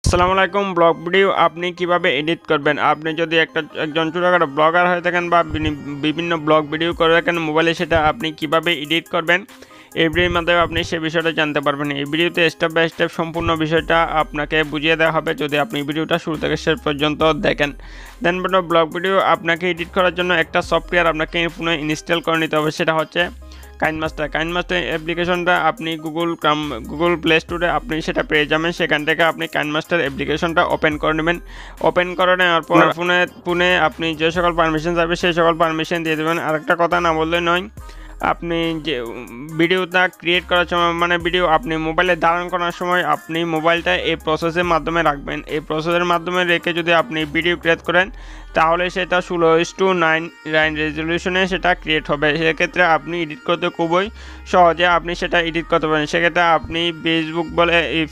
আসসালামু আলাইকুম। Blog video আপনি কিভাবে এডিট করবেন। আপনি যদি একজন ছোটখাটো ব্লগার হয়ে থাকেন বা বিভিন্ন ব্লগ ভিডিও করে থাকেন মোবাইলে, সেটা আপনি কিভাবে এডিট করবেন এই ভিডিওর মাধ্যমে আপনি সে বিষয়টা জানতে পারবেন। এই ভিডিওতে স্টেপ বাই স্টেপ সম্পূর্ণ বিষয়টা আপনাকে বুঝিয়ে দেওয়া হবে যদি আপনি ভিডিওটা শুরু থেকে শেষ পর্যন্ত দেখেন। দেন ব্লগ ভিডিও আপনাকে এডিট করার জন্য একটা সফটওয়্যার আপনাকে পুনঃ ইনস্টল করে নিতে হবে, সেটা হচ্ছে কাইনমাস্টার অ্যাপ্লিকেশনটা আপনি গুগল প্লে স্টোরে আপনি সেটা পেয়ে যাবেন। সেখান থেকে আপনি কাইনমাস্টার অ্যাপ্লিকেশনটা ওপেন করে নেবেন। ওপেন করে নেওয়ার পর ফোনে আপনি যে সকল পারমিশন যাবে সেই সকল পারমিশন দিয়ে দেবেন। আরেকটা কথা না বললে নয়, আপনি যে ভিডিওটা ক্রিয়েট করার সময় মানে ভিডিও আপনি মোবাইলে ধারণ করার সময় আপনি মোবাইলটা এই প্রসেসের মাধ্যমে রাখবেন। এই প্রসেসের মাধ্যমে রেখে যদি আপনি ভিডিও ক্রিয়েট করেন তাহলে সেটা 16:9 রেজলিউশনে সেটা ক্রিয়েট হবে। সেক্ষেত্রে আপনি এডিট করতে খুবই সহজে আপনি সেটা এডিট করতে পারেন। সেক্ষেত্রে আপনি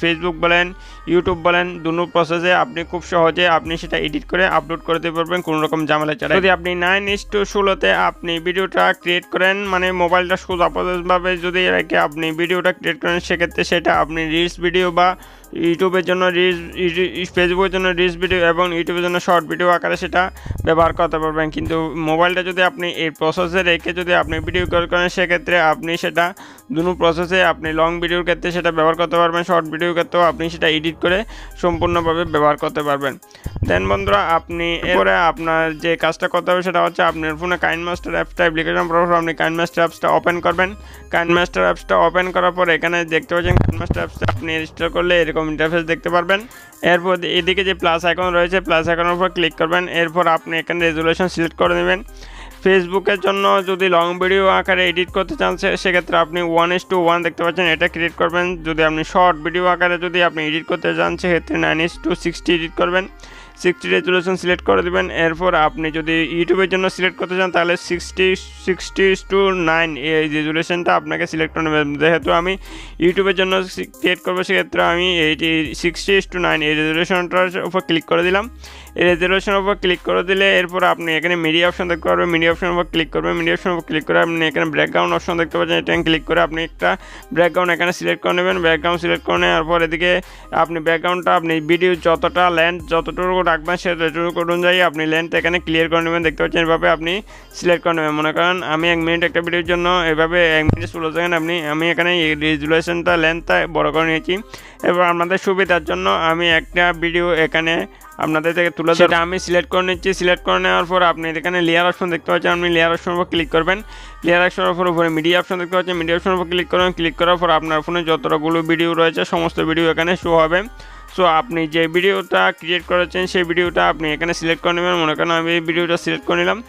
ফেসবুক বলেন ইউটিউব বলেন দুটো প্রসেসে আপনি খুব সহজে আপনি সেটা এডিট করে আপলোড করতে পারবেন কোনো রকম ঝামেলা ছাড়া। যদি আপনি 9:16 আপনি ভিডিওটা ক্রিয়েট করেন মানে মোবাইলটা সোজাভাবে যদি রেখে আপনি ভিডিওটা ক্রিয়েট করেন, সেক্ষেত্রে সেটা আপনি রিলস ভিডিও বা ইউটিউবের জন্য ফেসবুকের জন্য রিলস ভিডিও এবং ইউটিউবের জন্য শর্ট ভিডিও আকারে সেটা ব্যবহার করতে পারবেন। কিন্তু মোবাইলটা যদি আপনি এই প্রসেসে রেখে যদি আপনি ভিডিও করেন, সেক্ষেত্রে আপনি সেটা দুটো প্রসেসে আপনি লং ভিডিওর ক্ষেত্রে সেটা ব্যবহার করতে পারবেন, শর্ট ভিডিওর ক্ষেত্রেও আপনি সেটা এডিট করে সম্পূর্ণভাবে ব্যবহার করতে পারবেন। দেন বন্ধুরা, আপনি এরপরে আপনার যে কাজটা করতে হবে সেটা হচ্ছে আপনার ফোনে কাইনমাস্টার অ্যাপসটা অ্যাপ্লিকেশন প্রোগ্রাম আপনি কাইনমাস্টার অ্যাপসটা ওপেন করবেন। কাইনমাস্টার অ্যাপসটা ওপেন করার পর এখানে দেখতে পাচ্ছেন কাইনমাস্টার অ্যাপসটা আপনি ইনস্টল করলে এরকম ইন্টারফেস দেখতে পারবেন। এরপর এদিকে যে প্লাস আইকন রয়েছে প্লাস আইকনের উপর ক্লিক করবেন। এরপর আপনি এখানে রেজুলেশন সিলেক্ট করে নেবেন। ফেসবুকের জন্য যদি লং ভিডিও আকারে এডিট করতে চান সেক্ষেত্রে আপনি 1:1 দেখতে পাচ্ছেন, এটা ক্রিয়েট করবেন। যদি আপনি শর্ট ভিডিও আকারে যদি আপনি এডিট করতে চান সেক্ষেত্রে 9:60 এডিট করবেন, 60 রেজুলেশন সিলেক্ট করে দেবেন। এরপর আপনি যদি ইউটিউবের জন্য সিলেক্ট করতে চান তাহলে 60:9 এই রেজুলেশনটা আপনাকে সিলেক্ট করে নেবেন। যেহেতু আমি ইউটিউবের জন্য ক্রিয়েট করবো সেক্ষেত্রে আমি এই 60:9 এই রেজুলেশনটার উপর ক্লিক করে দিলাম। এই রেজুলেশনের উপর ক্লিক করে দিলে এরপর আপনি এখানে মিডিয়া অপশন দেখতে পারবেন। মিডিয়া অপশনের উপর ক্লিক করবেন। মিডিয়া অপশনের উপর ক্লিক করে আপনি এখানে ব্যাকগ্রাউন্ড অপশন দেখতে পাচ্ছেন, এটা ক্লিক করে আপনি একটা ব্যাকগ্রাউন্ড এখানে সিলেক্ট করে নেবেন। ব্যাকগ্রাউন্ড সিলেক্ট করে নেওয়ার পর এদিকে আপনি ব্যাকগ্রাউন্ডটা আপনি ভিডিও যতটা লেন্থ যতটুকু রাখবেন সেটুকু অনুযায়ী আপনি লেন্থ এখানে ক্লিয়ার করে নেবেন। দেখতে পাচ্ছেন এভাবে আপনি সিলেক্ট করে নেবেন। মনে করেন আমি 1 মিনিট একটা ভিডিওর জন্য এভাবে 1 মিনিট 16 সেকেন্ড আমি এখানে রেজুলেশনটা লেন্থটা বড় করে নিয়েছি। এবার আপনাদের সুবিধার জন্য আমি একটা ভিডিও এখানে আপনাদের থেকে তুলে সেটা আমি সিলেক্ট করে নিচ্ছি। সিলেক্ট করে নেওয়ার পর আপনি এখানে লেয়ার অপশন দেখতে পাচ্ছেন, আপনি লেয়ার অপশনের উপর ক্লিক করবেন। লেয়ার অপশনের উপরে মিডিয়া অপশন দেখতে পাচ্ছেন, মিডিয়া অপশনের উপর ক্লিক করবেন। ক্লিক করার পর আপনার ফোনে যতগুলো ভিডিও রয়েছে সমস্ত ভিডিও এখানে শো হবে। সো আপনি যে ভিডিওটা ক্রিয়েট করেছেন সেই ভিডিওটা আপনি এখানে সিলেক্ট করে নেবেন। মনে করেন আমি এই ভিডিওটা সিলেক্ট করে নিলাম।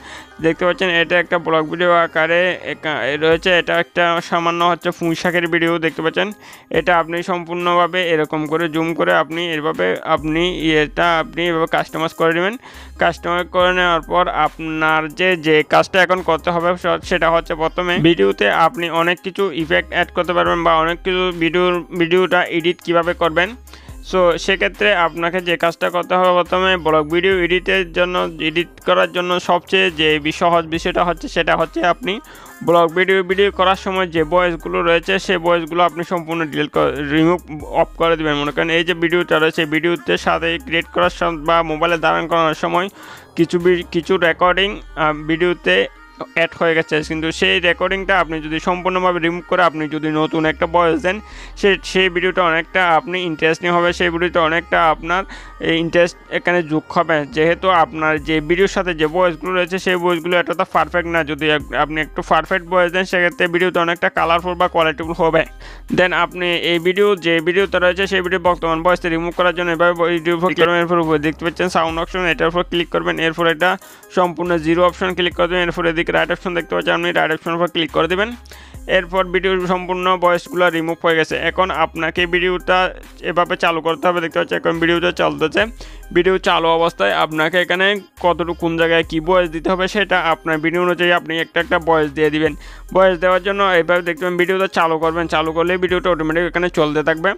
দেখতে পাচ্ছেন এটা একটা ব্লগ ভিডিও আকারে রয়েছে, এটা একটা সামান্য হচ্ছে পুঁইশাকের ভিডিও দেখতে পাচ্ছেন। এটা আপনি সম্পূর্ণভাবে এরকম করে জুম করে আপনি এভাবে আপনি এভাবে কাস্টমাইজ করে নেবেন। কাস্টমাইজ করে নেওয়ার পর আপনার যে কাজটা এখন করতে হবে সেটা হচ্ছে প্রথমে ভিডিওতে আপনি অনেক কিছু ইফেক্ট অ্যাড করতে পারবেন বা অনেক কিছু ভিডিওটা এডিট কিভাবে করবেন। সো সেক্ষেত্রে আপনাকে যে কাজটা করতে হবে প্রথমে ব্লগ ভিডিও এডিট করার জন্য সবচেয়ে যে সহজ বিষয়টা হচ্ছে সেটা হচ্ছে আপনি ব্লগ ভিডিও করার সময় যে ভয়েসগুলো রয়েছে সেই ভয়েসগুলো আপনি সম্পূর্ণ রিমুভ অফ করে দেবেন। মনে করেন এই যে ভিডিওটা রয়েছে ভিডিওতে সাথে ক্রিয়েট করার বা মোবাইলে ধারণ করার সময় কিছু রেকর্ডিং ভিডিওতে অ্যাড হয়ে গেছে, কিন্তু সেই রেকর্ডিংটা আপনি যদি সম্পূর্ণভাবে রিমুভ করে আপনি যদি নতুন একটা ভয়েস দেন সেই ভিডিওটা অনেকটা আপনি ইন্টারেস্টিং হবে, সেই ভিডিওটা অনেকটা আপনার ইন্টারেস্ট এখানে যোগ হবে। যেহেতু আপনার যে ভিডিওর সাথে যে ভয়েসগুলো রয়েছে সেই ভয়েসগুলো এতটা পারফেক্ট না, যদি আপনি একটু পারফেক্ট ভয়েস দেন সেক্ষেত্রে ভিডিওটা অনেকটা কালারফুল বা কোয়ালিটিফুল হবে। দেন আপনি এই যে ভিডিওটা রয়েছে সেই ভিডিও বর্তমান ভয়েসটা রিমুভ করার জন্য এভাবে ভিডিও করবেন। এরপর উপরে দেখতে পাচ্ছেন সাউন্ড অপশন, এটার উপর ক্লিক করবেন। এরপর এটা সম্পূর্ণ জিরো অপশন ক্লিক করবেন। এরপর রাইট অপশন দেখতে পাচ্ছেন, আপনি রাইট অপশনের উপর ক্লিক করে দেবেন। এরপর ভিডিওর সম্পূর্ণ ভয়েসগুলো রিমুভ হয়ে গেছে। এখন আপনাকে ভিডিওটা এভাবে চালু করতে হবে। দেখতে পাচ্ছেন এখন ভিডিওটা চলতেছে। ভিডিও চালু অবস্থায় আপনাকে এখানে কতটুকু কোন জায়গায় কী ভয়েস দিতে হবে সেটা আপনার ভিডিও অনুযায়ী আপনি একটা ভয়েস দিয়ে দিবেন। ভয়েস দেওয়ার জন্য এইভাবে দেখতে পাবেন ভিডিওটা চালু করবেন, চালু করলে ভিডিওটা অটোমেটিক এখানে চলতে থাকবে।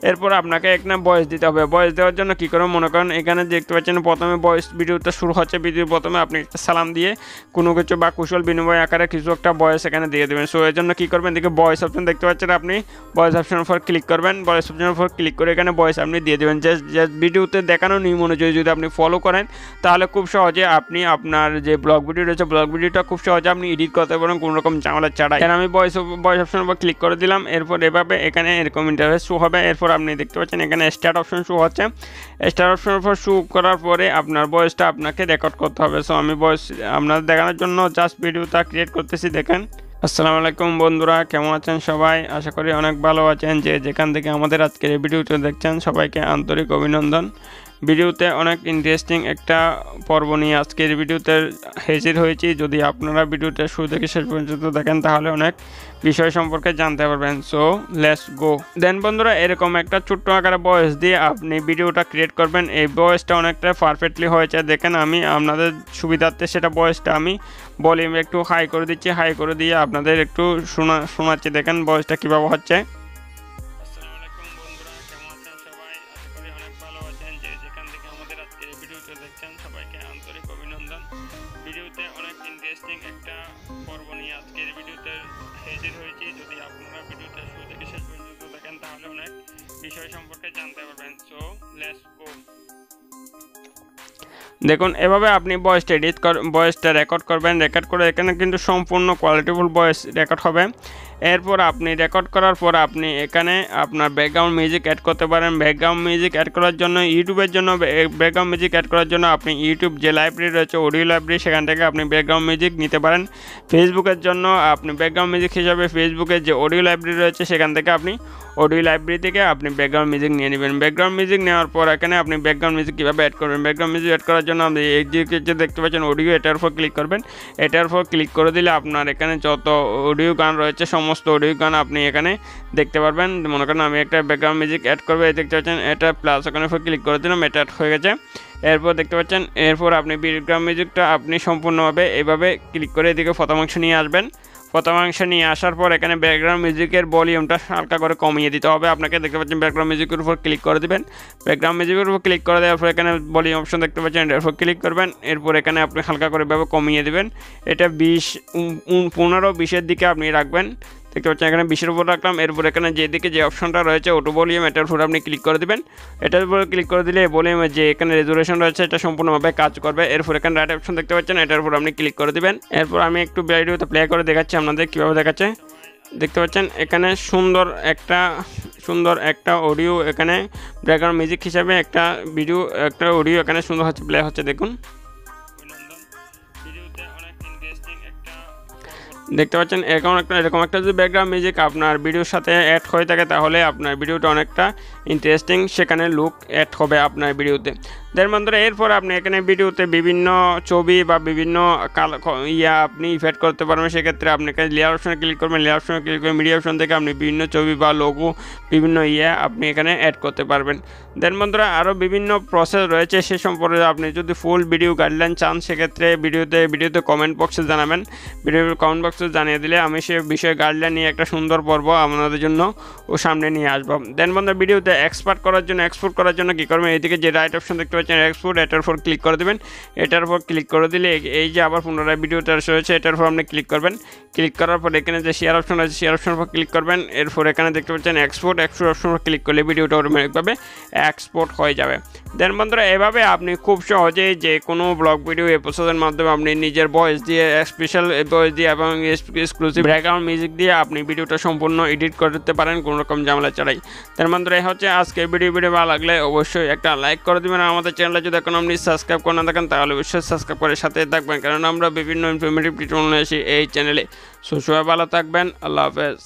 এরপর আপনাকে একটা ভয়েস দিতে হবে। ভয়েস দেওয়ার জন্য কী করে মনে করেন এখানে দেখতে পাচ্ছেন প্রথমে ভয়েস ভিডিওটা শুরু হচ্ছে, ভিডিও প্রথমে আপনি একটা সালাম দিয়ে কোনো কিছু বা কুশল বিনিময় আকারে কিছু একটা ভয়েস এখানে দিয়ে দেবেন। সো এর জন্য কী করবেন, দেখে ভয়েস অপশন দেখতে পাচ্ছেন, আপনি ভয়েস অপশনের উপর ক্লিক করবেন। ভয়েস অপশনের উপর ক্লিক করে এখানে ভয়েস আপনি দিয়ে দেবেন। যে ভিডিওতে দেখানো নিয়ম অনুযায়ী যদি আপনি ফলো করেন তাহলে খুব সহজে আপনি আপনার যে ব্লগ ভিডিও রয়েছে ব্লগ ভিডিওটা খুব সহজে আপনি এডিট করতে পারেন কোনো রকম ঝামেলা ছাড়াই। এখানে আমি ভয়েস অপশনের উপর ক্লিক করে দিলাম। এরপর এভাবে এখানে এরকম ইন্টারফেস শো হবে। এরপর আপনি দেখতে পাচ্ছেন এখানে স্টার্ট অপশন শো হচ্ছে। স্টার্ট অপশনের উপর শো করার পরে আপনার ভয়েসটা আপনাকে রেকর্ড করতে হবে। সো আমি ভয়েস আপনাদের দেখানোর জন্য জাস্ট ভিডিওটা ক্রিয়েট করতেছি। দেখেন। আসসালামু আলাইকুম বন্ধুরা, কেমন আছেন সবাই? আশা করি অনেক ভালো আছেন। যে যেখান থেকে আমাদের আজকের এই ভিডিওটা দেখছেন সবাইকে আন্তরিক অভিনন্দন। ভিডিওতে অনেক ইন্টারেস্টিং একটা পর্ব নিয়ে আজকের ভিডিওতে হাজির হয়েছি। যদি আপনারা ভিডিওটা শুরু থেকে শেষ পর্যন্ত দেখেন তাহলে অনেক বিষয় সম্পর্কে জানতে পারবেন। So let's go. দেন বন্ধুরা, এরকম একটা ছোট্ট আকারে ভয়েস দিয়ে আপনি ভিডিওটা ক্রিয়েট করবেন। এই ভয়েসটা অনেকটা পারফেক্টলি হয়েছে। দেখেন আমি আপনাদের সুবিধার্থে সেটা ভয়েসটা আমি ভলিউম একটু হাই করে দিচ্ছি। হাই করে দিয়ে আপনাদের একটু শোনাচ্ছি। দেখেন ভয়েসটা কীভাবে হচ্ছে। সবাইকে আন্তরিক অভিনন্দন। ভিডিওতে অনেক ইন্টারেস্টিং একটা পর্ব নিয়ে আজকের ভিডিওতে হাজির হয়েছি। যদি আপনারা ভিডিওটা শুরু থেকে শেষ পর্যন্ত দেখেন তাহলে অনেক বিষয় সম্পর্কে জানতে পারবেন। So let's go. দেখুন এভাবে আপনি ভয়েসটা রেকর্ড করবেন। রেকর্ড করে এখানে কিন্তু সম্পূর্ণ কোয়ালিটিফুল ভয়েস রেকর্ড হবে। এরপর আপনি রেকর্ড করার পর আপনি এখানে আপনার ব্যাকগ্রাউন্ড মিউজিক অ্যাড করতে পারেন। ব্যাকগ্রাউন্ড মিউজিক অ্যাড করার জন্য ইউটিউবের জন্য ব্যাকগ্রাউন্ড মিউজিক অ্যাড করার জন্য আপনি ইউটিউব যে লাইব্রেরি রয়েছে অডিও লাইব্রেরি সেখান থেকে আপনি ব্যাকগ্রাউন্ড মিউজিক নিতে পারেন। ফেসবুকের জন্য আপনি ব্যাকগ্রাউন্ড মিউজিক হিসাবে ফেসবুকের যে অডিও লাইব্রেরি রয়েছে সেখান থেকে আপনি অডিও লাইব্রেরি থেকে আপনি ব্যাকগ্রাউন্ড মিউজিক নিয়ে নেবেন। ব্যাকগ্রাউন্ড মিউজিক নেওয়ার পর এখানে আপনি ব্যাকগ্রাউন্ড মিউজিক কীভাবে অ্যাড করবেন, ব্যাকগ্রাউন্ড মিউজিক অ্যাড করার জন্য আপনি এই যে দেখতে পাচ্ছেন অডিও, এটার উপর ক্লিক করবেন। এটার উপর ক্লিক করে দিলে আপনার এখানে যত অডিও গান রয়েছে সমস্ত অডিও গান আপনি এখানে দেখতে পারবেন। মনে করেন আমি একটা ব্যাকগ্রাউন্ড মিউজিক অ্যাড করবো, এই দেখতে পাচ্ছেন এটা প্লাস ওখানে উপর ক্লিক করে দিলাম, এটা হয়ে গেছে। এরপর দেখতে পাচ্ছেন এরপর আপনি ব্যাকগ্রাউন্ড মিউজিকটা আপনি সম্পূর্ণভাবে এইভাবে ক্লিক করে এদিকে প্রথমাংশ নিয়ে আসবেন। প্রথমাংশ নিয়ে আসার পর এখানে ব্যাকগ্রাউন্ড মিউজিকের ভলিউমটা হালকা করে কমিয়ে দিতে হবে আপনাকে। দেখতে পাচ্ছেন ব্যাকগ্রাউন্ড মিউজিকের উপর ক্লিক করে দেবেন। ব্যাকগ্রাউন্ড মিউজিকের উপর ক্লিক করে দেওয়ার পর এখানে ভলিউম অপশন দেখতে পাচ্ছেন, এর উপর ক্লিক করবেন। এরপর এখানে আপনি হালকা করে ভাবে কমিয়ে দেবেন। এটা 15-20-এর দিকে আপনি রাখবেন। দেখতে পাচ্ছেন এখানে 20-এর উপর রাখলাম। এরপর এখানে যেদিকে যে অপশনটা রয়েছে অটো ভলিউম, এটার উপর আপনি ক্লিক করে দেবেন। এটার উপর ক্লিক করে দিলে ভলিউমের যে এখানে রেজুলেশন রয়েছে এটা সম্পূর্ণভাবে কাজ করবে। এরপর এখানে রাইট অপশন দেখতে পাচ্ছেন, এটার উপর আপনি ক্লিক করে দেবেন। এরপর আমি একটু ভিডিওতে প্লে করে দেখাচ্ছি আপনাদের কীভাবে দেখাচ্ছে। দেখতে পাচ্ছেন এখানে সুন্দর একটা অডিও, এখানে ব্যাকগ্রাউন্ড মিউজিক হিসাবে একটা ভিডিও একটা অডিও এখানে সুন্দর হচ্ছে প্লে হচ্ছে। দেখুন দেখতে পাচ্ছেন এরকম একটা যদি ব্যাকগ্রাউন্ড মিউজিক আপনার ভিডিওর সাথে অ্যাড হয়ে থাকে তাহলে আপনার ভিডিওটা অনেকটা ইন্টারেস্টিং সেখানে লুক অ্যাড হবে আপনার ভিডিওতে। দেন বন্ধুরা, এরপর আপনি এখানে ভিডিওতে বিভিন্ন ছবি বা বিভিন্ন আপনি ইফেক্ট করতে পারবেন। সেক্ষেত্রে আপনাকে লেয়ার অপশনে ক্লিক করবেন। লেয়ার অপশনে ক্লিক করে মিডিয়া অপশন থেকে আপনি বিভিন্ন ছবি বা লোগো বিভিন্ন আপনি এখানে অ্যাড করতে পারবেন। দেন বন্ধুরা, আরও বিভিন্ন প্রসেস রয়েছে সে সম্পর্কে আপনি যদি ফুল ভিডিও গাইডলাইন চান সেক্ষেত্রে ভিডিওতে কমেন্ট বক্সে জানাবেন। ভিডিওর কমেন্ট বক্সে জানিয়ে দিলে আমি সে বিষয়ে গাইডলাইন নিয়ে একটা সুন্দর পর্ব আপনাদের জন্য সামনে নিয়ে আসবো। দেন বন্ধুরা, ভিডিওতে এক্সপোর্ট করার জন্য কী করবেন, এইদিকে যে রাইট অপশন দেখতে পাচ্ছেন এক্সপোর্ট, এটার উপর ক্লিক করে দেবেন। এটার উপর ক্লিক করে দিলে এই যে আবার পুনরায় ভিডিওটা রয়েছে এটার উপর আপনি ক্লিক করবেন। ক্লিক করার পর এখানে যে শেয়ার অপশন আছে শেয়ার অপশনের উপর ক্লিক করবেন। এরপর এখানে দেখতে পাচ্ছেন এক্সপোর্ট অপশনের উপর ক্লিক করলে ভিডিওটা অটোমেটিকভাবে এক্সপোর্ট হয়ে যাবে। দেন বন্ধুরা, এভাবে আপনি খুব সহজেই যে কোনো ব্লগ ভিডিও এপিসোডের মাধ্যমে আপনি নিজের ভয়েস দিয়ে স্পেশাল ভয়েস দিয়ে এবং এক্সক্লুসিভ ব্যাকগ্রাউন্ড মিউজিক দিয়ে আপনি ভিডিওটা সম্পূর্ণ এডিট করতে পারেন কোনো রকম ঝামেলা ছাড়াই। তার বন্ধুরা, এই হচ্ছে আজকের ভিডিও ভালো লাগলে অবশ্যই একটা লাইক করে দেবেন। আমাদের চ্যানেলে যদি এখন আপনি সাবস্ক্রাইব করে না থাকেন তাহলে অবশ্যই সাবস্ক্রাইব করে সাথে থাকবেন, কারণ আমরা বিভিন্ন ইনফরমেটিভ টিউটোরিয়াল নিয়ে আসি এই চ্যানেলে। সবাই ভালো থাকবেন। আল্লাহ হাফেজ।